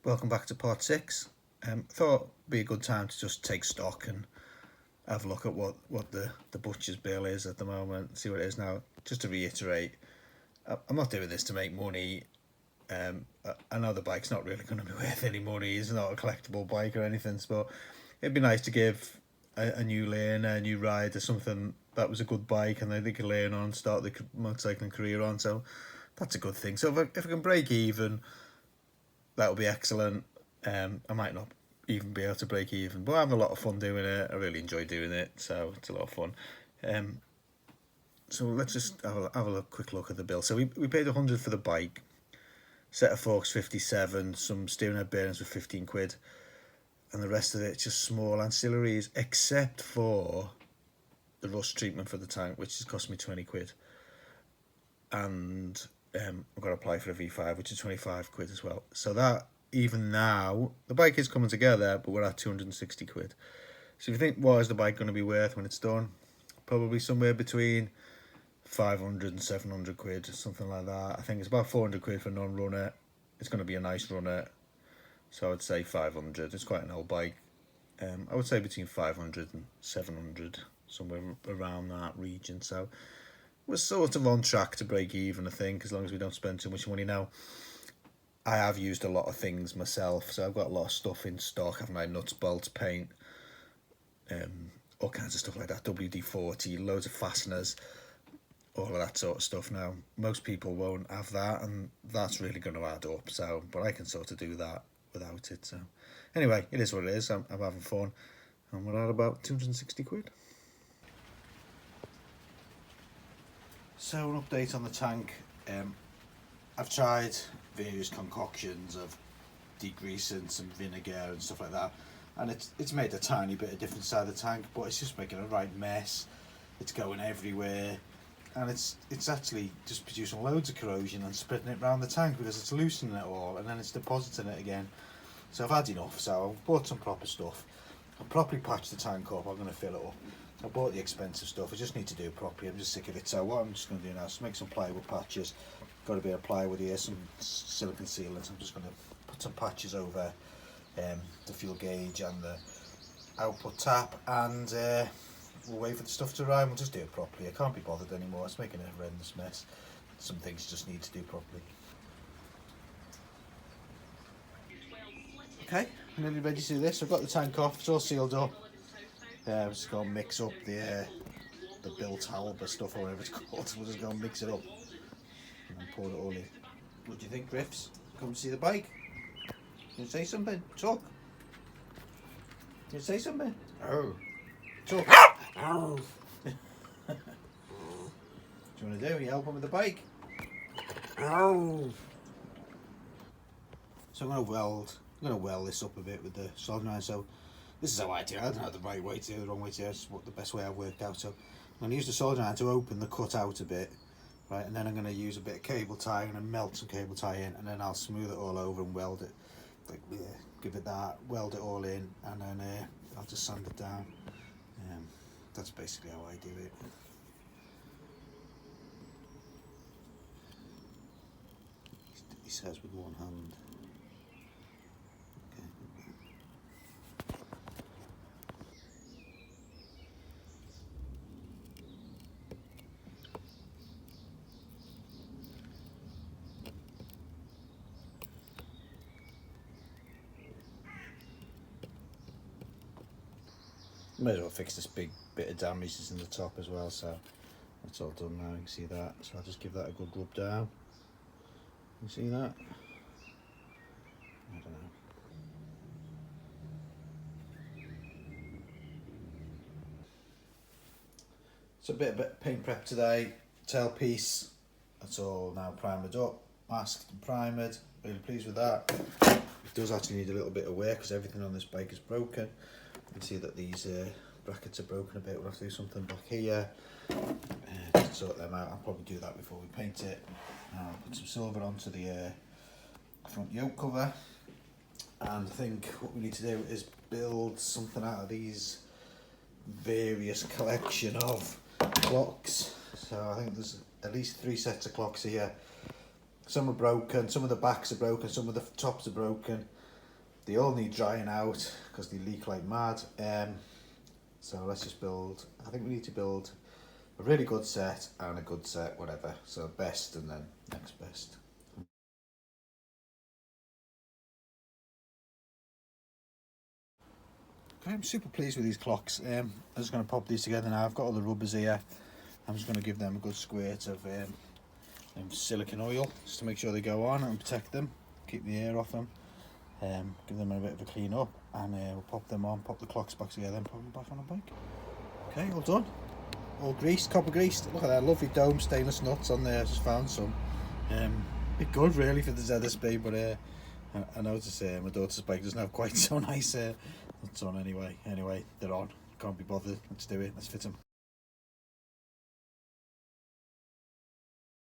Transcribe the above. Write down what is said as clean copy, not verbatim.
welcome back to part 6. Thought it'd be a good time to just take stock and have a look at what the butcher's bill is at the moment, see what it is now. Just to reiterate, I'm not doing this to make money. I know the bike's not really going to be worth any money. It's not a collectible bike or anything, but it'd be nice to give a new learner, a new rider, something that was a good bike and they could learn on, start the motorcycling career on. So that's a good thing. So if I can break even, that'll be excellent. I might not even be able to break even, but I have a lot of fun doing it. I really enjoy doing it, so it's a lot of fun. So let's just have a quick look at the bill. So we paid 100 for the bike, set of forks 57, some steering head bearings with 15 quid, and the rest of it's just small ancillaries, except for the rust treatment for the tank, which has cost me 20 quid. And I've got to apply for a V5, which is 25 quid as well. So that, even now, the bike is coming together, but we're at 260 quid. So if you think, what is the bike going to be worth when it's done? Probably somewhere between 500 and 700 quid, something like that. I think it's about 400 quid for a non-runner. It's going to be a nice runner, so I'd say 500. It's quite an old bike. I would say between 500 and 700, somewhere around that region. So we're sort of on track to break even, I think, as long as we don't spend too much money now. I have used a lot of things myself, so I've got a lot of stuff in stock, haven't I? Nuts, bolts, paint, all kinds of stuff like that, WD-40, loads of fasteners, all of that sort of stuff. Now, most people won't have that, and that's really going to add up, so, but I can sort of do that without it. So anyway, it is what it is. I'm having fun, and we're at about 260 quid. So an update on the tank. I've tried various concoctions of degreasing, some vinegar and stuff like that, and it's made a tiny bit of difference inside the tank, but it's just making a right mess. It's going everywhere, and it's actually just producing loads of corrosion and spreading it around the tank because it's loosening it all and then it's depositing it again. So I've had enough, so I've bought some proper stuff. I'll properly patch the tank up. I'm going to fill it up. I bought the expensive stuff. I just need to do it properly. I'm just sick of it. So what I'm just going to do now is make some plywood patches. Got a bit of plywood here, some silicone sealants. I'm just going to put some patches over the fuel gauge and the output tap, and we'll wait for the stuff to arrive. We'll just do it properly. I can't be bothered anymore. It's making a horrendous mess. Some things just need to do properly. Okay, I'm nearly ready to do this. I've got the tank off. It's all sealed up. I'm just going to mix up the built halber stuff or whatever it's called. We'll just go and mix it up and then pour it all in. What do you think, Gryfs? Come to see the bike? Can you say something? Talk. Can you say something? Oh. Talk. Oh. What do you want to do? You helping with the bike? Oh. So I'm going to weld this up a bit with the soldering iron. So this is how I do it. I don't know the right way to do it, the wrong way to do it. It's the best way I've worked out. So I'm going to use the soldering iron to open the cut out a bit, right? And then I'm going to use a bit of cable tie and then melt some cable tie in, and then I'll smooth it all over and weld it. Like, yeah, give it that, weld it all in, and then I'll just sand it down. That's basically how I do it. He says with one hand. May as well fix this big bit of damage that's in the top as well, so that's all done now. You can see that, so I'll just give that a good rub down. You see that? I don't know. So a bit of paint prep today. Tailpiece, that's all now primered up, masked and primered. Really pleased with that. It does actually need a little bit of work because everything on this bike is broken. You can see that these brackets are broken a bit. We'll have to do something back here to sort them out. I'll probably do that before we paint it. I'll put some silver onto the front yoke cover, and I think what we need to do is build something out of these various collection of clocks. So I think there's at least 3 sets of clocks here. Some are broken, some of the backs are broken, some of the tops are broken. they all need drying out because they leak like mad. So let's just build, I think we need to build a really good set and a good set, whatever. So best and then next best. Okay, I'm super pleased with these clocks. I'm just going to pop these together now. I've got all the rubbers here. I'm just going to give them a good squirt of silicone oil just to make sure they go on and protect them, keep the air off them. Give them a bit of a clean up, and we'll pop them on, pop the clocks back together and put them back on the bike. Okay, all done. All greased, copper greased. Look at that lovely dome stainless nuts on there. I just found some. Bit good really for the ZSB, but I noticed my daughter's bike doesn't have quite so nice nuts on anyway. Anyway, they're on. Can't be bothered. Let's do it. Let's fit them.